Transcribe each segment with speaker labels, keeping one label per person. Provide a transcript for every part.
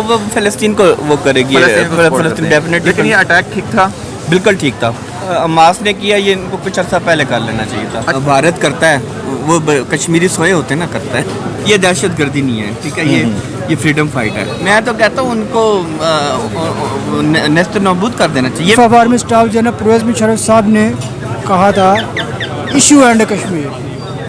Speaker 1: وہ فلسطین کو وہ کرے گی, فلسطین ڈیفینیٹلی.
Speaker 2: لیکن یہ اٹیک ٹھیک تھا,
Speaker 1: بالکل ٹھیک تھا. حماس نے کیا, یہ ان کو کچھ عرصہ پہلے کر لینا چاہیے تھا. بھارت کرتا ہے, وہ کشمیری سوئے ہوتے ہیں نا, کرتا ہے. یہ دہشت گردی نہیں ہے, ٹھیک ہے, یہ فریڈم فائٹ ہے. میں تو کہتا ہوں ان کو نیست نابود کر دینا چاہیے.
Speaker 3: Chief of army staff general Pervez Musharraf صاحب نے کہا تھا ایشو اینڈ کشمیر,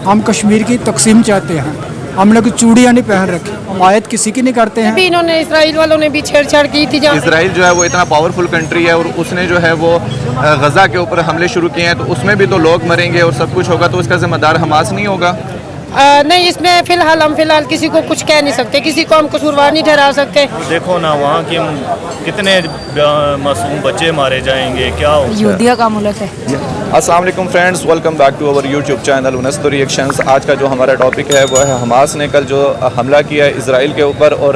Speaker 3: ہم کشمیر کی تقسیم چاہتے ہیں. ہم نے کوئی چوڑیاں نہیں پہن رکھی, حمایت کسی کی نہیں کرتے ہیں.
Speaker 4: انہوں نے اسرائیل والوں نے بھی چھیڑ چھاڑ کی تھی.
Speaker 2: اسرائیل جو ہے وہ اتنا پاورفل کنٹری ہے, اور اس نے جو ہے وہ غزہ کے اوپر حملے شروع کیے ہیں, تو اس میں بھی تو لوگ مریں گے اور سب کچھ ہوگا, تو اس کا ذمہ دار حماس نہیں ہوگا؟
Speaker 4: نہیں, اس میں فی الحال کسی کو کچھ کہہ نہیں سکتے, کسی کو ہم قصوروار نہیں ٹھہرا سکتے.
Speaker 5: دیکھو نا وہاں کے کتنے معصوم بچے مارے جائیں گے, کیا ہوگا.
Speaker 4: یہودیہ کا ملک ہے.
Speaker 2: السلام علیکم friends, welcome back to our YouTube channel ونستو ریئیکشنز. آج کا جو ہمارا ٹاپک ہے وہ ہے حماس نے کل جو حملہ کیا ہے اسرائیل کے اوپر, اور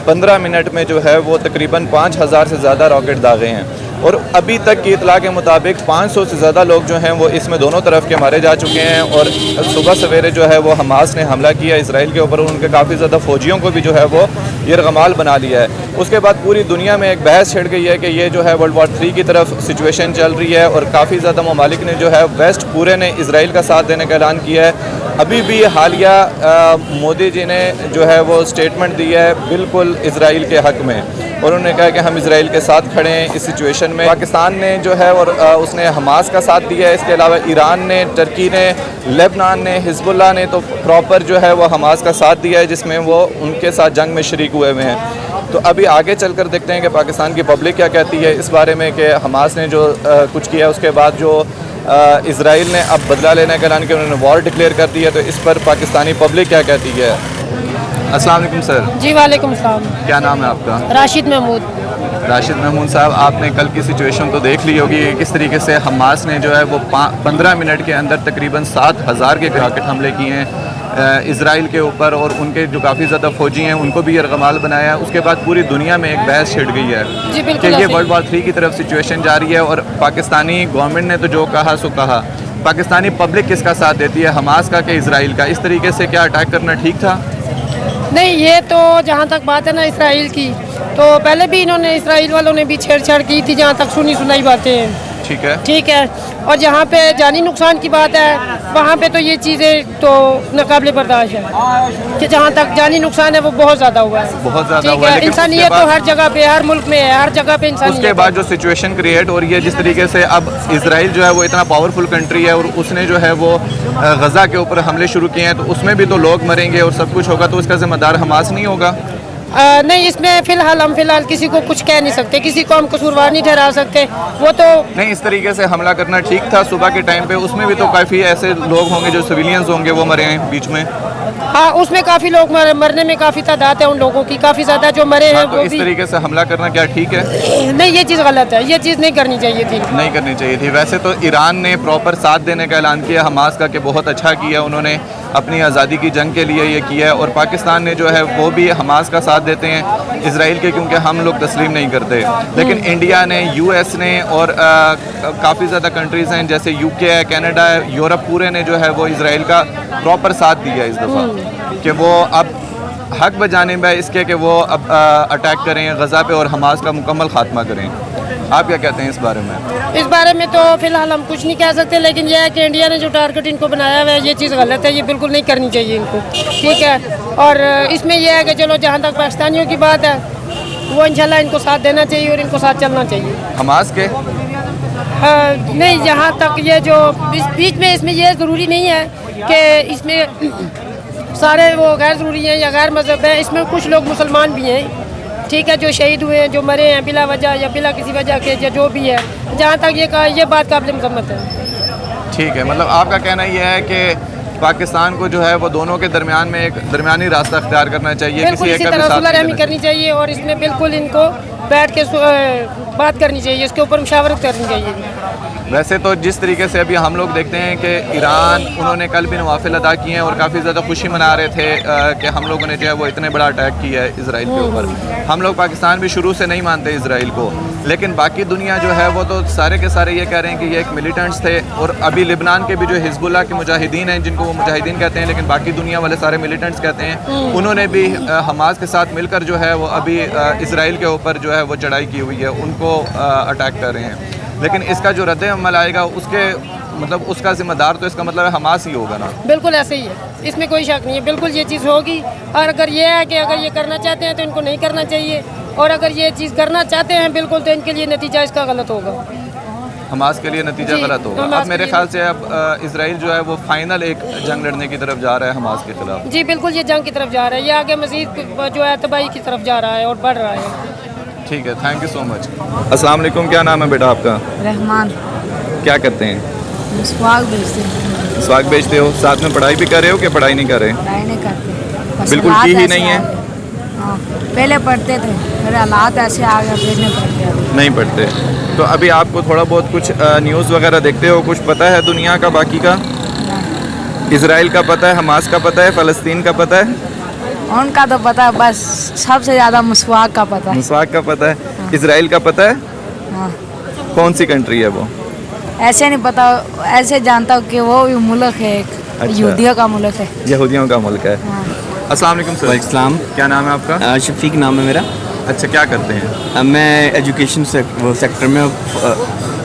Speaker 2: 15 منٹ میں جو ہے وہ تقریباً 5000 سے زیادہ راکٹ داغے ہیں, اور ابھی تک کی اطلاع کے مطابق 500 سے زیادہ لوگ جو ہیں وہ اس میں دونوں طرف کے مارے جا چکے ہیں. اور صبح سویرے جو ہے وہ حماس نے حملہ کیا اسرائیل کے اوپر, اور ان کے کافی زیادہ فوجیوں کو بھی جو ہے وہ یرغمال بنا لیا ہے. اس کے بعد پوری دنیا میں ایک بحث چھڑ گئی ہے کہ یہ جو ہے ورلڈ وار 3 کی طرف سچویشن چل رہی ہے, اور کافی زیادہ ممالک نے جو ہے ویسٹ پورے نے اسرائیل کا ساتھ دینے کا اعلان کیا ہے. ابھی بھی حالیہ مودی جی نے جو ہے وہ اسٹیٹمنٹ دی ہے بالکل اسرائیل کے حق میں, اور انہوں نے کہا کہ ہم اسرائیل کے ساتھ کھڑے ہیں اس سچویشن میں. پاکستان نے جو ہے اور اس نے حماس کا ساتھ دیا ہے, اس کے علاوہ ایران نے, ترکی نے, لیبنان نے, حزب اللہ نے تو پراپر جو ہے وہ حماس کا ساتھ دیا ہے, جس میں وہ ان کے ساتھ جنگ میں شریک ہوئے ہوئے ہیں. تو ابھی آگے چل کر دیکھتے ہیں کہ پاکستان کی پبلک کیا کہتی ہے اس بارے میں کہ حماس نے جو کچھ کیا. اس کے بعد جو اسرائیل نے اب بدلہ لینے کا اعلان کیا, انہوں نے وار ڈکلیئر کر دی ہے, تو اس پر پاکستانی پبلک کیا کہتی ہے. السلام علیکم سر.
Speaker 4: جی وعلیکم السلام.
Speaker 2: کیا نام ہے آپ کا؟
Speaker 4: راشد محمود.
Speaker 2: راشد محمود صاحب, آپ نے کل کی سچویشن تو دیکھ لی ہوگی, کس طریقے سے حماس نے جو ہے وہ 15 منٹ کے اندر تقریباً 7000 کے راکٹ حملے کیے ہیں اسرائیل کے اوپر, اور ان کے جو کافی زیادہ فوجی ہیں ان کو بھی یرغمال بنایا ہے. اس کے بعد پوری دنیا میں ایک بحث چھڑ گئی ہے کہ یہ ورلڈ وار 3 کی طرف سچویشن جا رہی ہے, اور پاکستانی گورنمنٹ نے تو جو کہا سو کہا. پاکستانی پبلک کس کا ساتھ دیتی ہے, حماس کا کہ اسرائیل کا؟ اس طریقے سے کیا اٹیک کرنا ٹھیک تھا؟
Speaker 4: نہیں, یہ تو جہاں تک بات ہے نا اسرائیل کی, تو پہلے بھی انہوں نے اسرائیل والوں نے بھی چھیڑ چھاڑ کی تھی, جہاں تک سنائی باتیں ہیں. ٹھیک ہے, اور جہاں پہ جانی نقصان کی بات ہے وہاں پہ تو یہ چیزیں تو ناقابل برداشت ہے, کہ جہاں تک جانی نقصان ہے وہ بہت زیادہ ہوا ہے.
Speaker 2: بہت زیادہ ہوا ہے.
Speaker 4: انسانیت تو ہر جگہ پہ, ہر ملک میں ہے, ہر جگہ پہ انسانیت.
Speaker 2: اس کے بعد جو سچویشن کریٹ ہو رہی ہے, جس طریقے سے اب اسرائیل جو ہے وہ اتنا پاورفل کنٹری ہے, اور اس نے جو ہے وہ غزہ کے اوپر حملے شروع کیے ہیں, تو اس میں بھی تو لوگ مریں گے اور سب کچھ ہوگا, تو اس کا ذمہ دار حماس نہیں ہوگا؟
Speaker 4: نہیں, اس میں فی الحال کسی کو کچھ کہہ نہیں سکتے, کسی کو ہم قصوروار نہیں ٹھہرا سکتے. وہ تو
Speaker 2: نہیں, اس طریقے سے حملہ کرنا ٹھیک تھا صبح کے ٹائم پہ. اس میں بھی تو کافی ایسے لوگ ہوں گے جو سویلینز ہوں گے, وہ مرے ہیں بیچ میں.
Speaker 4: ہاں, اس میں کافی لوگ مرنے میں کافی تعداد ہے ان لوگوں کی, کافی زیادہ جو مرے ہیں.
Speaker 2: تو اس طریقے سے حملہ کرنا کیا ٹھیک ہے؟
Speaker 4: نہیں, یہ چیز غلط ہے, یہ چیز نہیں کرنی چاہیے تھی.
Speaker 2: نہیں کرنی چاہیے تھی. ویسے تو ایران نے پراپر ساتھ دینے کا اعلان کیا حماس کا, کہ بہت اچھا کیا انہوں نے, اپنی آزادی کی جنگ کے لیے یہ کیا ہے. اور پاکستان نے جو ہے وہ بھی حماس کا ساتھ دیتے ہیں اسرائیل کے, کیونکہ ہم لوگ تسلیم نہیں کرتے. لیکن انڈیا نے, یو ایس نے, اور کافی زیادہ کنٹریز ہیں جیسے یو کے ہے, کینیڈا ہے, یورپ پورے نے جو ہے وہ اسرائیل کا پراپر ساتھ دیا اس دفعہ, کہ وہ اب حق بجانب ہے اس کے کہ وہ اب اٹیک کریں غزہ پہ اور حماس کا مکمل خاتمہ کریں. آپ کیا کہتے ہیں اس بارے میں؟
Speaker 4: اس بارے میں تو فی الحال ہم کچھ نہیں کہہ سکتے, لیکن یہ ہے کہ انڈیا نے جو ٹارگٹ ان کو بنایا ہوا ہے یہ چیز غلط ہے, یہ بالکل نہیں کرنی چاہیے ان کو. ٹھیک ہے, اور اس میں یہ ہے کہ چلو جہاں تک پاکستانیوں کی بات ہے وہ انشاءاللہ ان کو ساتھ دینا چاہیے اور ان کو ساتھ چلنا چاہیے.
Speaker 2: حماس کے
Speaker 4: نہیں, جہاں تک یہ جو بیچ میں اس میں یہ ضروری نہیں ہے کہ اس میں سارے وہ غیر ضروری ہیں یا غیر مذہب ہیں. اس میں کچھ لوگ مسلمان بھی ہیں, ٹھیک ہے, جو شہید ہوئے ہیں, جو مرے ہیں بلا وجہ یا بلا کسی وجہ کے, یا جو بھی ہے. جہاں تک یہ بات قابل مذمت ہے.
Speaker 2: ٹھیک ہے, مطلب آپ کا کہنا یہ ہے کہ پاکستان کو جو ہے وہ دونوں کے درمیان میں ایک درمیانی راستہ اختیار کرنا چاہیے,
Speaker 4: بالکل اسی طرح صلح رحمی کرنی چاہیے, اور اس میں بالکل ان کو بیٹھ کے بات کرنی چاہیے, اس کے اوپر مشاورت کرنی چاہیے.
Speaker 2: ویسے تو جس طریقے سے ابھی ہم لوگ دیکھتے ہیں کہ ایران انہوں نے کل بھی نوافل ادا کیے ہیں اور کافی زیادہ خوشی منا رہے تھے کہ ہم لوگوں نے جو ہے وہ اتنے بڑا اٹیک کیا ہے اسرائیل کے اوپر. ہم لوگ پاکستان بھی شروع سے نہیں مانتے اسرائیل کو, لیکن باقی دنیا جو ہے وہ تو سارے کے سارے یہ کہہ رہے ہیں کہ یہ ایک ملیٹنٹس تھے. اور ابھی لبنان کے بھی جو حزب اللہ کے مجاہدین ہیں, جن کو وہ مجاہدین کہتے ہیں لیکن باقی دنیا والے سارے ملیٹنٹس کہتے ہیں, انہوں نے بھی حماس کے ساتھ مل کر جو ہے وہ ابھی اسرائیل کے اوپر جو ہے وہ چڑھائی کی ہوئی ہے, ان کو اٹیک کر رہے ہیں. لیکن اس کا جو رد عمل آئے گا اس کے مطلب اس کا ذمہ دار تو اس کا مطلب ہے حماس ہی ہوگا نا.
Speaker 4: بالکل ایسے ہی ہے, اس میں کوئی شک نہیں ہے, بالکل یہ چیز ہوگی. اور اگر یہ ہے کہ اگر یہ کرنا چاہتے ہیں تو ان کو نہیں کرنا چاہیے, اور اگر یہ چیز کرنا چاہتے ہیں بالکل تو ان کے لیے نتیجہ اس کا غلط ہوگا,
Speaker 2: حماس کے لیے نتیجہ
Speaker 4: جی,
Speaker 2: غلط ہوگا. اب میرے خیال سے اب اسرائیل جو ہے وہ فائنل ایک جنگ لڑنے کی طرف جا رہا ہے حماس کے خلاف.
Speaker 4: جی بالکل یہ جنگ کی طرف جا رہا ہے, یہ آگے مزید جو ہے تباہی کی طرف جا رہا ہے اور بڑھ رہا ہے.
Speaker 2: ٹھیک ہے, تھینک یو سو مچ. السلام علیکم, کیا نام ہے بیٹا آپ کا؟
Speaker 6: رحمان.
Speaker 2: کیا کرتے ہیں؟
Speaker 6: مسواک بیچتے ہیں.
Speaker 2: مسواک بیچتے ہو, ساتھ میں پڑھائی بھی کر رہے ہو کہ پڑھائی نہیں کر رہے؟
Speaker 6: پڑھائی نہیں کرتے, بس
Speaker 2: بالکل
Speaker 6: حالات
Speaker 2: کی ہی
Speaker 6: ایسے
Speaker 2: نہیں ہے؟
Speaker 6: آ گئے. ہاں پہلے پڑھتے تھے, پھر حالات ایسے آ گئے پھر نہیں پڑھتے ابھی.
Speaker 2: نہیں پڑھتے. تو ابھی آپ کو تھوڑا بہت کچھ نیوز وغیرہ دیکھتے ہو, کچھ پتہ ہے دنیا کا باقی کا؟ اسرائیل کا پتہ ہے, حماس کا پتہ ہے, فلسطین کا پتہ ہے؟
Speaker 6: ان کا تو پتہ ہے, بس سب سے زیادہ مسواک کا پتہ ہے.
Speaker 2: مسواک کا پتہ ہے. اسرائیل کا پتہ ہے؟
Speaker 6: ہاں
Speaker 2: کون سی کنٹری ہے وہ؟
Speaker 6: ایسے نہیں پتہ, ایسے جانتا ہوں کہ وہ بھی ملک ہے ایک, یہودیوں کا ملک ہے.
Speaker 2: یہودیوں کا ملک ہے.
Speaker 6: ہاں.
Speaker 2: السلام علیکم سر.
Speaker 1: وعلیکم السلام.
Speaker 2: کیا نام ہے آپ کا؟
Speaker 1: شفیق نام ہے میرا.
Speaker 2: اچھا, کیا کرتے ہیں؟
Speaker 1: میں ایجوکیشن سیکٹر میں.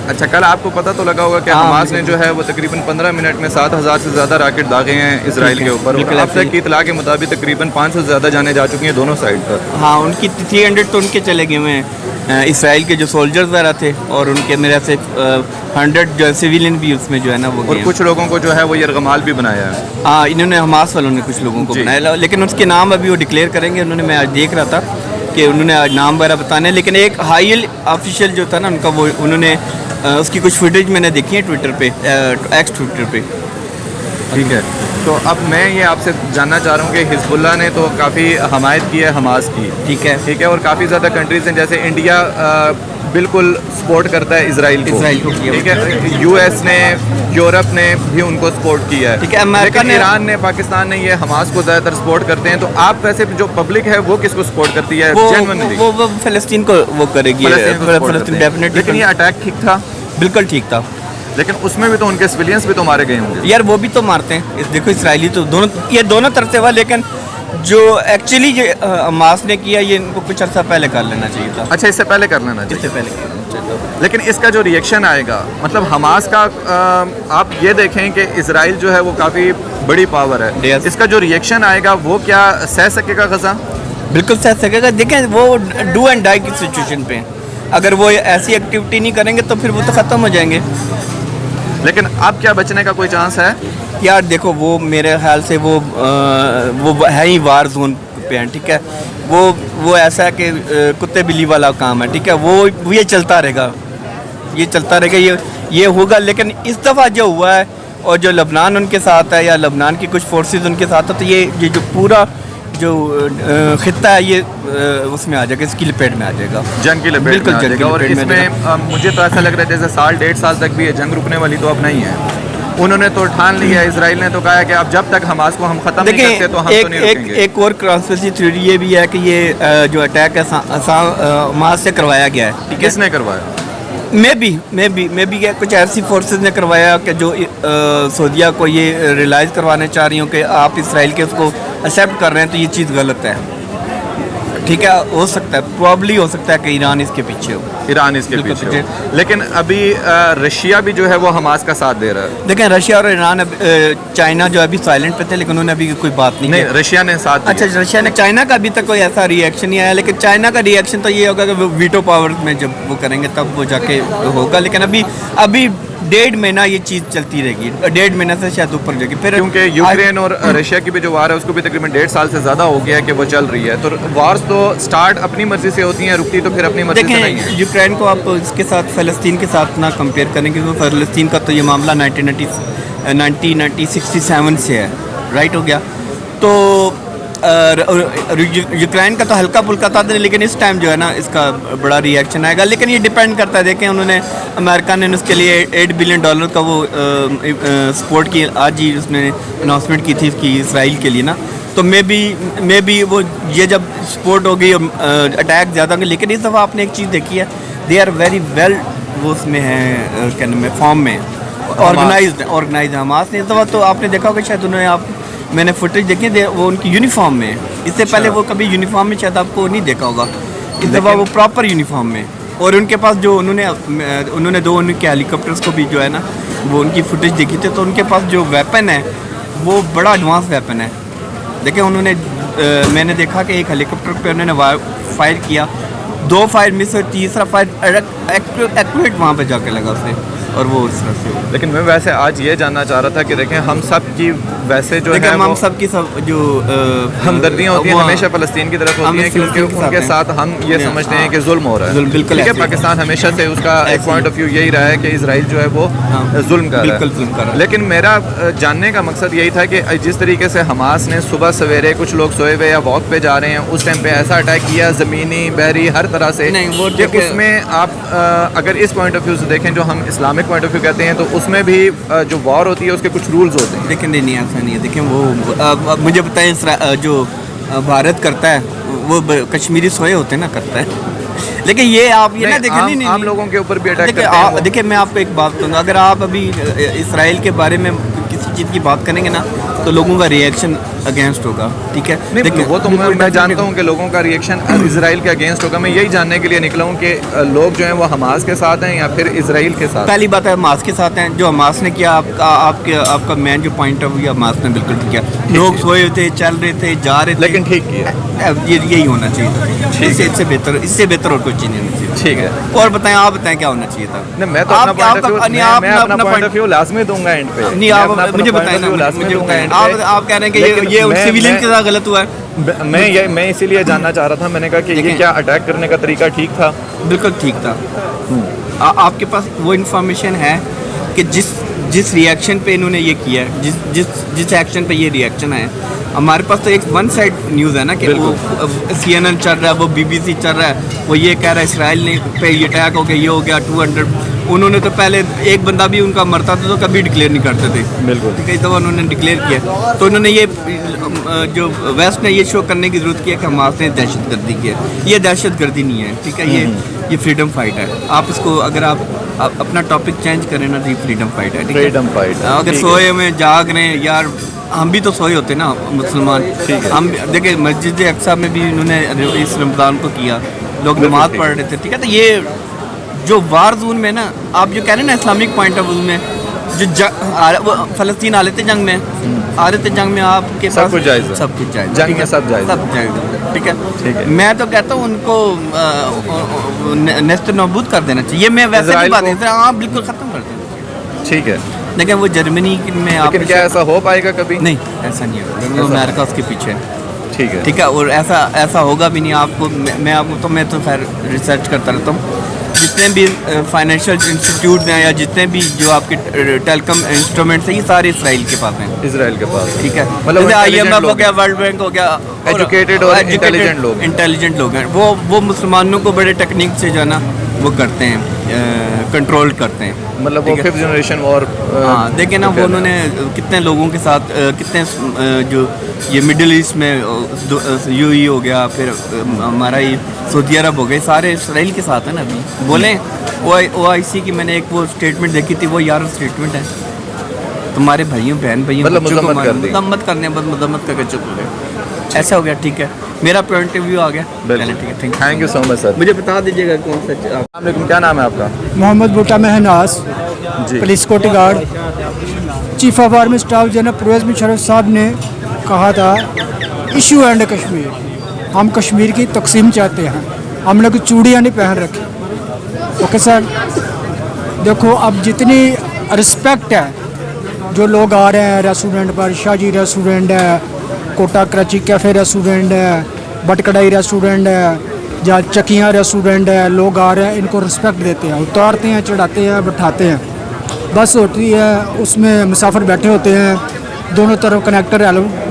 Speaker 2: اچھا, کل آپ کو پتہ تو لگا ہوگا کہ حماس نے جو ہے وہ تقریباً 15 منٹ میں 7,000 سے زیادہ راکٹ داغے ہیں اسرائیل کے اوپر, اور اب تک کی اطلاع کے مطابق تقریباً 500 سے زیادہ جانیں جا چکی ہیں دونوں سائڈ پر.
Speaker 1: ہاں, ان کی 300 تو ان کے چلے گئے ہیں, اسرائیل کے جو سولجرز وغیرہ تھے, اور ان کے میرے سے 100 جو سویلین بھی اس میں جو ہے نا وہ
Speaker 2: اور کچھ لوگوں کو جو ہے وہ یرغمال بھی بنایا ہے.
Speaker 1: ہاں, انہوں نے حماس والوں نے کچھ لوگوں کو بنایا, لیکن اس کے نام ابھی وہ ڈکلیئر کریں گے. انہوں نے, میں آج دیکھ رہا تھا کہ انہوں نے آج نام وغیرہ بتانے, لیکن ایک ہائی آفیشیل جو تھا نا ان کا, وہ انہوں نے اس کی کچھ فوٹیج میں نے دیکھی ہے ٹویٹر پہ, ایکس ٹویٹر پہ.
Speaker 2: ٹھیک ہے, تو اب میں یہ آپ سے جاننا چاہ رہا ہوں کہ حزب اللہ نے تو کافی حمایت کی ہے حماس کی,
Speaker 1: ٹھیک ہے,
Speaker 2: ٹھیک ہے, اور کافی زیادہ کنٹریز ہیں, جیسے انڈیا بالکل سپورٹ کرتا ہے اسرائیل کو, ٹھیک ہے, یو ایس نے, یورپ نے بھی ان کو سپورٹ کیا ہے,
Speaker 1: ٹھیک ہے, امریکہ
Speaker 2: لیکن ایران نے, پاکستان نے یہ حماس کو زیادہ تر سپورٹ کرتے ہیں. تو آپ ویسے جو پبلک ہے وہ کس کو سپورٹ کرتی ہے جینوئنلی؟
Speaker 1: وہ فلسطین کو وہ کرے گی, فلسطین ڈیفینیٹلی.
Speaker 2: لیکن یہ اٹیک ٹھیک تھا؟
Speaker 1: بالکل ٹھیک تھا,
Speaker 2: لیکن اس میں بھی تو ان کے سویلینس بھی تو مارے گئے ہوں گے
Speaker 1: یار. وہ بھی تو مارتے ہیں, دیکھو اسرائیلی تو دونوں, یہ دونوں طرف سے ہوا, لیکن جو ایکچولی حماس نے کیا یہ ان کو کچھ عرصہ پہلے کر لینا چاہیے تھا.
Speaker 2: اچھا, اس سے پہلے کر لینا
Speaker 1: اس
Speaker 2: چاہیے.
Speaker 1: سے پہلے کر لینا چاہیے.
Speaker 2: لیکن اس کا جو ریئیکشن آئے گا, مطلب حماس کا, آپ یہ دیکھیں کہ اسرائیل جو ہے وہ کافی بڑی پاور ہے, اس کا جو ریئیکشن آئے گا وہ کیا سہ سکے گا غزہ؟
Speaker 1: بالکل سہ سکے گا. دیکھیں وہ ڈو اینڈ ڈائی کی سچویشن پہ ہیں, اگر وہ ایسی ایکٹیویٹی نہیں کریں گے تو پھر وہ تو ختم ہو جائیں گے.
Speaker 2: لیکن اب کیا بچنے کا کوئی چانس ہے؟
Speaker 1: یار دیکھو, وہ میرے خیال سے وہ ہے ہی وار زون پہ ہیں, ٹھیک ہے, وہ ایسا ہے کہ کتے بلی والا کام ہے, ٹھیک ہے, وہ یہ چلتا رہے گا, یہ چلتا رہے گا, یہ ہوگا. لیکن اس دفعہ جو ہوا ہے, اور جو لبنان ان کے ساتھ ہے, یا لبنان کی کچھ فورسز ان کے ساتھ ہے, تو یہ جو پورا جو خطہ ہے یہ اس میں آ جائے گا, اس کی لپیٹ میں آ جائے گا,
Speaker 2: جنگ کی لپیٹ میں آ جائے گا. اور اس میں مجھے تو ایسا لگ رہا ہے جیسے 1.5 سال تک بھی یہ جنگ رکنے والی تو اب نہیں ہے. انہوں نے تو ٹھان لیا, اسرائیل نے تو کہا کہ اب جب تک حماس کو ہم ختم نہیں کرتے تو ہم تو نہیں رکیں گے.
Speaker 1: ایک اور کنسپیریسی تھیوری یہ بھی ہے کہ یہ جو اٹیک ہے حماس سے کروایا گیا ہے.
Speaker 2: کس نے کروایا؟
Speaker 1: میں بھی کچھ ایسی فورسز نے کروایا کہ جو سعودیہ کو یہ ریلائز کروانے چاہ رہی ہوں کہ آپ اسرائیل کے اس کو ایکسیپٹ کر رہے ہیں تو یہ چیز غلط ہے. ٹھیک ہے, ہو سکتا ہے, پرابلی ہو سکتا ہے کہ ایران اس کے پیچھے ہو,
Speaker 2: ایران اس کے پیچھے ہو. لیکن ابھی رشیا بھی جو ہے وہ حماس کا ساتھ دے رہا ہے.
Speaker 1: دیکھیں, رشیا اور ایران, چائنا جو ابھی سائلنٹ پہ تھے لیکن انہوں نے ابھی کوئی بات نہیں کی.
Speaker 2: رشیا نے ساتھ دیا.
Speaker 1: اچھا, رشیا نے, چائنا کا ابھی تک کوئی ایسا ری ایکشن نہیں آیا, لیکن چائنا کا ری ایکشن تو یہ ہوگا کہ وہ ویٹو پاور میں جب وہ کریں گے تب وہ جا کے ہوگا. لیکن ابھی 1.5 مہینہ یہ چیز چلتی رہے گی, 1.5 مہینہ سے شاید اوپر جائے گی. پھر
Speaker 2: کیونکہ یوکرین اور رشیا کی بھی جو وار ہے اس کو بھی تقریباً 1.5 سال سے زیادہ ہو گیا ہے کہ وہ چل رہی ہے. تو وارز تو سٹارٹ اپنی مرضی سے ہوتی ہیں, رکتی تو پھر اپنی مرضی سے نہیں ہے.
Speaker 1: دیکھیں, یوکرین کو آپ اس کے ساتھ فلسطین کے ساتھ نہ کمپیئر کریں, کیونکہ فلسطین کا تو یہ معاملہ 1967 سے ہے, رائٹ ہو گیا. تو یوکرائن کا تو ہلکا پھلکا تھا لیکن اس ٹائم جو ہے نا اس کا بڑا ری ایکشن آئے گا. لیکن یہ ڈپینڈ کرتا ہے. دیکھیں انہوں نے امریکہ نے اس کے لیے $8 بلین کا وہ سپورٹ کی. آج ہی اس نے اناؤنسمنٹ کی تھی اس کی اسرائیل کے لیے نا. تو میں بھی وہ یہ جب سپورٹ ہو گئی اٹیک زیادہ ہوں گے. لیکن اس دفعہ آپ نے ایک چیز دیکھی ہے, دے آر ویری ویل وہ اس میں ہیں کیا نام ہے فارم میں آرگنائزڈ حماس نے. اس دفعہ تو آپ نے دیکھا ہوگا شاید انہوں نے میں نے فوٹیج دیکھی وہ ان کی یونیفارم میں. اس سے پہلے وہ کبھی یونیفارم میں شاید آپ کو نہیں دیکھا ہوگا. اس دفعہ وہ پراپر یونیفارم میں. اور ان کے پاس جو انہوں نے 2 ان کے ہیلی کاپٹرس کو بھی جو ہے نا وہ ان کی فوٹیج دیکھی تھی. تو ان کے پاس جو ویپن ہے وہ بڑا ایڈوانس ویپن ہے. دیکھیں انہوں نے میں نے دیکھا کہ ایک ہیلی کاپٹر پہ انہوں نے فائر کیا, 2 فائر مس اور تیسرا فائر ایکوریٹ وہاں پہ جا کے لگا اسے اور وہ اس طرح سے.
Speaker 2: لیکن میں ویسے آج یہ جاننا چاہ رہا تھا کہ دیکھیں ہم سب کی ویسے جو ہے
Speaker 1: ہم سب کی سب جو
Speaker 2: ہمدردیاں ہوتی ہیں ہمیشہ فلسطین کی طرف ہوتی ہیں کیونکہ ان کے ساتھ ہم یہ سمجھتے ہیں کہ ظلم ہو رہا ہے.
Speaker 1: بالکل
Speaker 2: ٹھیک ہے, پاکستان ہمیشہ سے اس کا ایک پوائنٹ آف ویو یہی رہا ہے کہ اسرائیل جو ہے وہ ظلم کر رہا ہے. لیکن میرا جاننے کا مقصد یہی تھا کہ جس طریقے سے حماس نے صبح سویرے کچھ لوگ سوئے ہوئے یا واک پہ جا رہے ہیں اس ٹائم پہ ایسا اٹیک کیا زمینی بحری ہر طرح سے, کہ اس میں آپ اگر اس پوائنٹ آف ویو سے دیکھیں جو ہم اسلامک پوائنٹ آف ویو کہتے ہیں تو اس میں بھی جو وار ہوتی ہے اس کے کچھ رولز ہوتے ہیں.
Speaker 1: لیکن نہیں ایسا نہیں ہے. دیکھیں وہ مجھے بتائیں جو بھارت کرتا ہے وہ کشمیری سوئے ہوتے ہیں نا کرتا ہے. لیکن یہ آپ یہ نہ دیکھیں نہیں
Speaker 2: عام لوگوں کے اوپر بھی اٹیک کرتے ہیں.
Speaker 1: دیکھیں میں آپ کو ایک بات کہوں گا, اگر آپ ابھی اسرائیل کے بارے میں کسی چیز کی بات کریں گے نا تو لوگوں کا ری ایکشن اگینسٹ ہوگا. ٹھیک ہے,
Speaker 2: وہ تو میں جانتا ہوں کہ لوگوں کا ری ایکشن اسرائیل کے اگینسٹ ہوگا. میں یہی جاننے کے لیے نکلا ہوں کہ لوگ جو ہیں وہ حماس کے ساتھ ہیں یا پھر اسرائیل کے ساتھ.
Speaker 1: پہلی بات ہے حماس کے ساتھ ہیں. جو حماس نے کیا آپ کا مین جو پوائنٹ آف ویو حماس نے بالکل ٹھیک کیا. لوگ سوئے تھے, چل رہے تھے, جا رہے تھے,
Speaker 2: لیکن ٹھیک کیا.
Speaker 1: یہی ہونا چاہیے. اس سے بہتر اور کچھ نہیں ہونا چاہیے.
Speaker 2: ٹھیک ہے,
Speaker 1: اور بتائیں آپ بتائیں کیا ہونا چاہیے تھا.
Speaker 2: میں تو اپنا پوائنٹ آف ویو لازمی دوں گا اینڈ پہ.
Speaker 1: نہیں آپ مجھے بتائیں نا, آپ کہہ رہے ہیں کہ یہ سویلین کے ساتھ غلط ہوا ہے.
Speaker 2: میں اسی لیے جاننا چاہ رہا تھا. میں نے کہا کہ یہ کیا اٹیک کرنے کا طریقہ ٹھیک تھا؟
Speaker 1: بالکل ٹھیک تھا. آپ کے پاس وہ انفارمیشن ہے کہ جس ری ایکشن پہ انہوں نے یہ کیا ہے, جس ایکشن پہ یہ ری ایکشن ہے. ہمارے پاس تو ایک ون سائڈ نیوز ہے نا کہ وہ CNN چل رہا ہے, وہ BBC چل رہا ہے, وہ یہ کہہ رہا ہے اسرائیل نے پہ یہ اٹیک ہو گیا, یہ ہو گیا 200. انہوں نے تو پہلے ایک بندہ بھی ان کا مرتا تھا تو کبھی ڈکلیئر نہیں کرتے تھے. بالکل کئی دفعہ انہوں نے ڈکلیئر کیا. تو انہوں نے یہ جو ویسٹ نے یہ شو کرنے کی ضرورت کی ہے کہ حماس نے دہشت گردی کی ہے. یہ دہشت گردی نہیں ہے. ٹھیک ہے, یہ فریڈم فائٹ ہے. آپ اس کو اگر آپ اپنا ٹاپک چینج کریں نا تو یہ فریڈم فائٹ ہے.
Speaker 2: فریڈم فائٹ
Speaker 1: اگر سوئے میں جاگ رہے ہیں یار, ہم بھی تو سوئے ہوتے نا مسلمان. ہم دیکھیں مسجد اقصیٰ میں بھی انہوں نے اس رمضان کو کیا, لوگ نماز پڑھ رہے تھے. ٹھیک ہے, تو یہ جو وار زون میں نا آپ جو کہہ رہے ہیں نا اسلامک پوائنٹ آف ویو میں جو فلسطین آ رہے تھے جنگ میں آپ کے
Speaker 2: سب کچھ جائز,
Speaker 1: سب کچھ جائز,
Speaker 2: جنگ میں سب جائز.
Speaker 1: ٹھیک ہے, میں تو کہتا ہوں ان کو نیست نابود کر دینا چاہیے. میں ویسے نہیں بات ہے, آپ بالکل ختم کر دیں.
Speaker 2: ٹھیک ہے,
Speaker 1: لیکن وہ جرمنی میں آپ
Speaker 2: کیا ایسا ہو پائے گا کبھی؟
Speaker 1: نہیں, ایسا نہیں ہوگا. امریکہ اس کے پیچھے ہے.
Speaker 2: ٹھیک ہے, اور
Speaker 1: ایسا ہوگا بھی نہیں. آپ کو میں تو خیر ریسرچ کرتا رہتا ہوں. جتنے بھی فائنینشیل انسٹیٹیوٹ ہیں یا جتنے بھی جو آپ کے ٹیلی کام انسٹرومنٹس ہیں یہ سارے اسرائیل کے پاس ہیں.
Speaker 2: اسرائیل کے پاس.
Speaker 1: ٹھیک ہے,
Speaker 2: مطلب
Speaker 1: IMF ہو گیا, ورلڈ بینک ہو گیا,
Speaker 2: ایجوکیٹڈ اور انٹیلیجنٹ
Speaker 1: لوگ ہیں. وہ مسلمانوں کو بڑے ٹیکنیک سے جو ہے نا وہ کرتے ہیں, کنٹرول کرتے ہیں.
Speaker 2: مطلب وہ 5th جنریشن وار.
Speaker 1: ہاں دیکھیں نا, وہ انہوں نے کتنے لوگوں کے ساتھ کتنے جو یہ مڈل ایسٹ میں UAE ہو گیا, پھر ہمارا یہ سعودی عرب ہو گئے, سارے اسرائیل کے ساتھ ہیں نا. ابھی بولیں OIC کی میں نے ایک وہ اسٹیٹمنٹ دیکھی تھی, وہ یار اسٹیٹمنٹ ہے تمہارے بھائیوں بہن بھائیوں مذمت کرنے بس مذمت کر کے چپ ہو گئے. ایسا ہو گیا. ٹھیک ہے, میرا پوائنٹ آف ویو آ گیا.
Speaker 2: تھینک یو سو مچ سر.
Speaker 1: مجھے بتا دیجیے گا کون سا.
Speaker 2: السلام علیکم, کیا نام ہے آپ کا؟
Speaker 3: Muhammad Boota Mehnaz, police security guard. Chief of army staff general Pervez Musharraf صاحب نے کہا تھا ایشو اینڈ کشمیر, ہم کشمیر کی تقسیم چاہتے ہیں, ہم نے کوئی چوڑیاں نہیں پہن رکھی. اوکے سر, دیکھو اب جتنی رسپیکٹ ہے جو لوگ آ رہے ہیں ریسٹورنٹ پر, شاہ جی ریسٹورنٹ ہے, کوٹا کراچی کیفے ریسٹورنٹ ہے, بٹ کڑائی ریسٹورنٹ ہے, جہاں چکیاں ریسٹورنٹ ہے, لوگ آ رہے ہیں ان کو رسپیکٹ دیتے ہیں, اتارتے ہیں, چڑھاتے ہیں, بٹھاتے ہیں. بس ہوتی ہے اس میں مسافر بیٹھے ہوتے ہیں, دونوں طرف کنیکٹر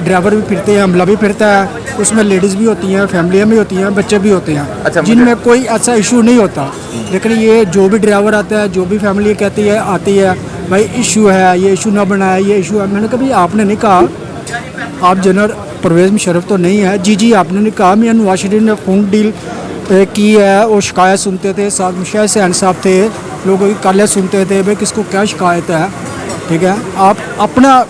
Speaker 3: ڈرائیور بھی پھرتے ہیں, عملہ بھی پھرتا ہے, اس میں لیڈیز بھی ہوتی ہیں, فیملیاں بھی ہوتی ہیں, بچے بھی ہوتے
Speaker 2: اچھا,
Speaker 3: ہیں جن میں کوئی ایسا ایشو نہیں ہوتا. لیکن یہ جو بھی ڈرائیور آتا ہے, جو بھی فیملی کہتی ہے آتی ہے بھائی ایشو ہے, یہ ایشو نہ بنایا, یہ ایشو ہے. میں نے کہا بھائی آپ نے نہیں کہا, آپ جنرل پرویز مشرف تو نہیں ہے. جی آپ نے نہیں کہا. میاں نواز شریف نے فون ڈیل کی ہے, وہ شکایت سنتے تھے, ساتھ مشاہد حسین صاحب تھے, لوگوں کی کالیں سنتے تھے بھائی کس کو کیا شکایت ہے. ٹھیک ہے, آپ اپنا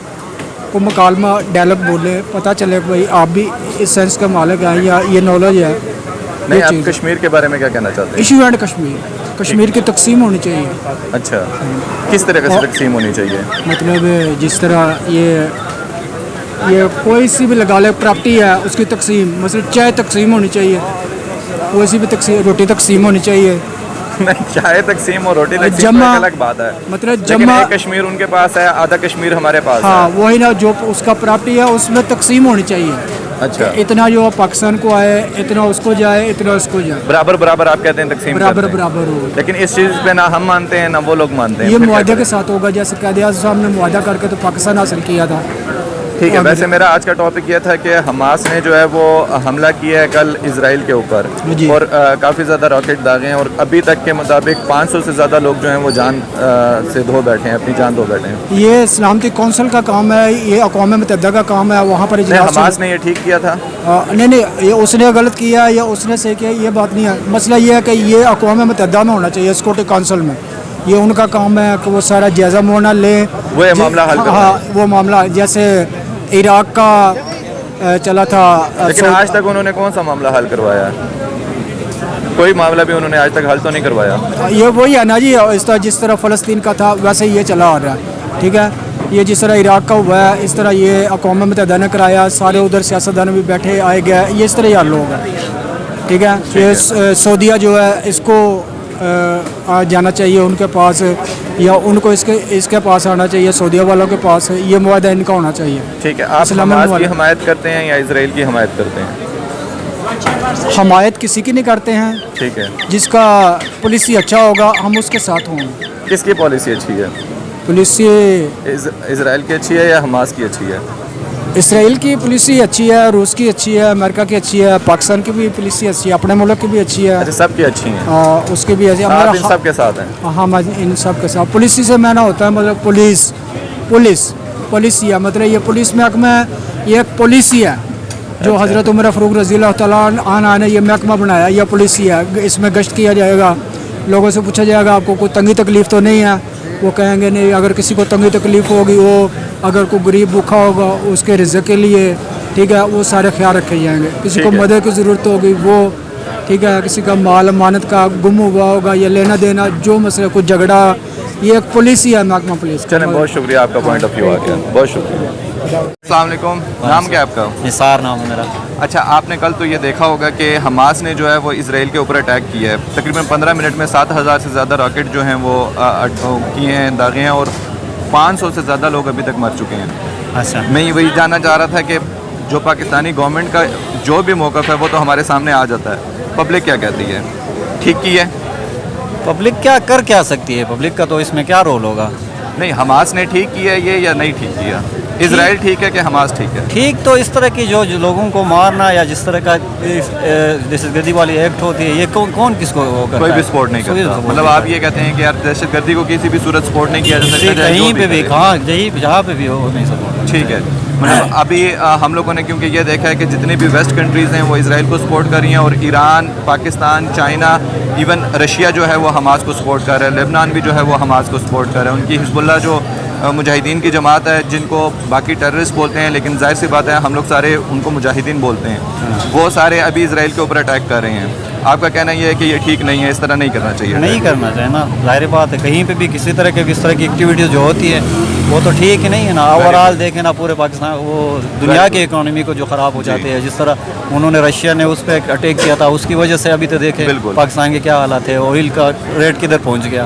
Speaker 3: کو مکالمہ ڈائلاگ بولے, پتہ چلے کہ بھائی آپ بھی اس سینس کا مالک ہیں یا یہ نالج ہے.
Speaker 2: نہیں, آپ کشمیر کے بارے میں کیا کہنا چاہتے ہیں؟
Speaker 3: ایشو اینڈ کشمیر کی تقسیم ہونی چاہیے.
Speaker 2: اچھا, کس طرح سے تقسیم ہونی چاہیے؟
Speaker 3: مطلب جس طرح یہ کوئی سی بھی لگا لے پراپرٹی ہے, اس کی تقسیم, مثلا چائے تقسیم ہونی چاہیے, کوئی سی بھی تقسیم, روٹی تقسیم ہونی چاہیے.
Speaker 2: نہیں, چائے تقسیم اور روٹی تقسیم
Speaker 3: جمع
Speaker 2: ایک الگ بات ہے.
Speaker 3: مطلب
Speaker 2: لیکن
Speaker 3: جمع
Speaker 2: ایک کشمیر ان کے پاس ہے, آدھا کشمیر ہمارے پاس ہے.
Speaker 3: ہاں وہی نا, جو اس کا پراپرٹی ہے اس میں تقسیم ہونی چاہیے.
Speaker 2: اچھا,
Speaker 3: اتنا جو پاکستان کو آئے, اتنا اس کو جائے, اتنا اس کو جائے,
Speaker 2: برابر آپ کہتے ہیں تقسیم
Speaker 3: برابر
Speaker 2: کرتے ہیں.
Speaker 3: برابر ہو.
Speaker 2: لیکن اس چیز پہ نہ ہم مانتے ہیں نہ وہ لوگ مانتے ہیں.
Speaker 3: یہ
Speaker 2: پھر کیا
Speaker 3: معاہدے
Speaker 2: کریں؟
Speaker 3: کے ساتھ ہوگا, جیسے قائد اعظم صاحب نے معاہدہ کر کے تو پاکستان حاصل کیا تھا.
Speaker 2: ٹھیک ہے, ویسے میرا آج کا ٹاپک یہ تھا کہ حماس نے جو ہے وہ حملہ کیا ہے کل اسرائیل کے اوپر,
Speaker 3: جی.
Speaker 2: اور کافی زیادہ راکٹ داغے ہیں, اور ابھی تک کے مطابق 500 سے زیادہ لوگ جو ہیں وہ جان سے دھو بیٹھے ہیں, اپنی جان دھو بیٹھے ہیں.
Speaker 3: یہ سلامتی کونسل کا کام ہے, یہ اقوام متحدہ کا کام ہے, وہاں پر اجلاس.
Speaker 2: حماس نے یہ ٹھیک کیا تھا؟
Speaker 3: نہیں, یہ اس نے غلط کیا یا اس نے صحیح کیا, یہ بات نہیں ہے. مسئلہ یہ ہے کہ یہ اقوام متحدہ میں ہونا چاہیے, سیکورٹی کونسل میں. یہ ان کا کام ہے کہ وہ سارا جائزہ معائنہ لیں,
Speaker 2: وہ معاملہ حل کریں.
Speaker 3: ہاں, وہ معاملہ جیسے عراق کا چلا تھا.
Speaker 2: لیکن آج تک انہوں نے کون سا معاملہ حل کروایا ہے؟ کوئی معاملہ بھی انہوں نے آج تک حل تو نہیں کروایا.
Speaker 3: یہ وہی ہے نا جی, اس طرح جس طرح فلسطین کا تھا ویسے یہ چلا آ رہا ہے. ٹھیک ہے, یہ جس طرح عراق کا ہوا ہے اس طرح یہ اقوام متحدہ نے کرایا, سارے ادھر سیاستدان بھی بیٹھے آئے گئے, یہ اس طرح یہ حل ہوگا. ٹھیک ہے, یہ سعودیہ جو ہے اس کو جانا چاہیے ان کے پاس, یا ان کو اس کے پاس آنا چاہیے, سعودیہ والوں کے پاس. یہ معاہدہ ان کا ہونا چاہیے.
Speaker 2: ٹھیک ہے, آپ حماس کی حمایت کرتے ہیں یا اسرائیل کی حمایت کرتے ہیں؟
Speaker 3: حمایت کسی کی نہیں کرتے ہیں.
Speaker 2: ٹھیک ہے,
Speaker 3: جس کا پالیسی اچھا ہوگا ہم اس کے ساتھ ہوں گے.
Speaker 2: کس کی پالیسی اچھی ہے؟
Speaker 3: پالیسی
Speaker 2: اسرائیل کی اچھی ہے یا حماس کی اچھی ہے؟
Speaker 3: اسرائیل کی پالیسی اچھی ہے, روس کی اچھی ہے, امریکہ کی اچھی ہے, پاکستان کی بھی پالیسی اچھی ہے, اپنے ملک کی بھی اچھی ہے.
Speaker 2: اچھا, سب کی اچھی ہیں,
Speaker 3: اس کی بھی اچھی
Speaker 2: آپ ان سب کے ساتھ ہیں؟
Speaker 3: ہاں, ان سب کے ساتھ. پالیسی سے میں نہ ہوتا ہے, مطلب پولیسی ہے, مطلب یہ پولیس محکمہ ہے, یہ ایک پالیسی ہے جو حضرت عمر فاروق رضی اللہ تعالیٰ عنہ نے یہ محکمہ بنایا. یہ پالیسی ہے, اس میں گشت کیا جائے گا, لوگوں سے پوچھا جائے گا آپ کو کوئی تنگی تکلیف تو نہیں ہے. وہ کہیں گے نہیں. اگر کسی کو تنگی تکلیف ہوگی, وہ اگر کوئی غریب بھوکا ہوگا اس کے رزق کے لیے, ٹھیک ہے, وہ سارے خیال رکھے جائیں گے. کسی کو مدد کی ضرورت ہوگی وہ, ٹھیک ہے, کسی کا مال امانت کا گم ہوا ہوگا یا لینا دینا جو مسئلہ, کوئی جھگڑا, یہ ایک پالیسی ہے محکمہ پولیس.
Speaker 2: چلیں, بہت شکریہ, آپ کا پوائنٹ آف ویو آ گیا, بہت شکریہ. السلام علیکم, نام کیا آپ کا؟
Speaker 7: نثار نام ہے میرا.
Speaker 2: اچھا, آپ نے کل تو یہ دیکھا ہوگا کہ حماس نے جو ہے وہ اسرائیل کے اوپر اٹیک کیا ہے. تقریباً 15 منٹ میں 7000 سے زیادہ راکٹ جو ہیں وہ کیے ہیں, داغے ہیں, اور 500 سے زیادہ لوگ ابھی تک مر چکے ہیں.
Speaker 7: اچھا,
Speaker 2: میں یہ وہی جاننا چاہ رہا تھا کہ جو پاکستانی گورنمنٹ کا جو بھی موقف ہے وہ تو ہمارے سامنے آ جاتا ہے, پبلک کیا کہتی ہے؟ ٹھیک کی ہے
Speaker 7: پبلک کیا سکتی ہے؟ پبلک کا تو اس میں کیا رول ہوگا؟
Speaker 2: نہیں, حماس نے ٹھیک کیا ہے یہ یا نہیں ٹھیک کیا؟ اسرائیل ٹھیک ہے کہ حماس ٹھیک ہے؟
Speaker 7: ٹھیک تو اس طرح کی جو لوگوں کو مارنا یا جس طرح کا دہشت گردی والی ایکٹ ہوتی ہے, یہ کون کس کو کرتا ہے؟
Speaker 2: کوئی بھی سپورٹ نہیں کرتا. مطلب آپ یہ کہتے ہیں کہ یار دہشت گردی کو کسی بھی صورت سپورٹ نہیں کیا جا سکتا,
Speaker 7: کہیں پہ بھی, کہاں جہاں پہ بھی ہو نہیں سپورٹ.
Speaker 2: ٹھیک ہے, مطلب ابھی ہم لوگوں نے کیونکہ یہ دیکھا ہے کہ جتنی بھی ویسٹ کنٹریز ہیں وہ اسرائیل کو سپورٹ کر رہی ہیں, اور Iran, Pakistan, China, even Russia جو ہے وہ حماس کو سپورٹ کر رہا ہے, لبنان بھی جو ہے وہ حماس کو سپورٹ کر رہا ہے. ان کی حزب اللہ جو مجاہدین کی جماعت ہے, جن کو باقی ٹیررسٹ بولتے ہیں لیکن ظاہر سی بات ہے ہم لوگ سارے ان کو مجاہدین بولتے ہیں, وہ سارے ابھی اسرائیل کے اوپر اٹیک کر رہے ہیں. آپ کا کہنا یہ ہے کہ یہ ٹھیک نہیں ہے, اس طرح نہیں کرنا چاہیے؟
Speaker 7: نہیں کرنا چاہیے نا, ظاہر بات ہے. کہیں پہ بھی کسی طرح کے اس طرح کی ایکٹیویٹیز جو ہوتی ہے وہ تو ٹھیک ہی نہیں ہے نا. اوور آل دیکھیں نا, پورے پاکستان, وہ دنیا کی اکانومی کو جو خراب ہو جاتی ہے, جس طرح انہوں نے رشیا نے اس پہ اٹیک کیا تھا, اس کی وجہ سے ابھی تو دیکھیں پاکستان کے کیا حالات ہے, آئل کا ریٹ کدھر پہنچ گیا.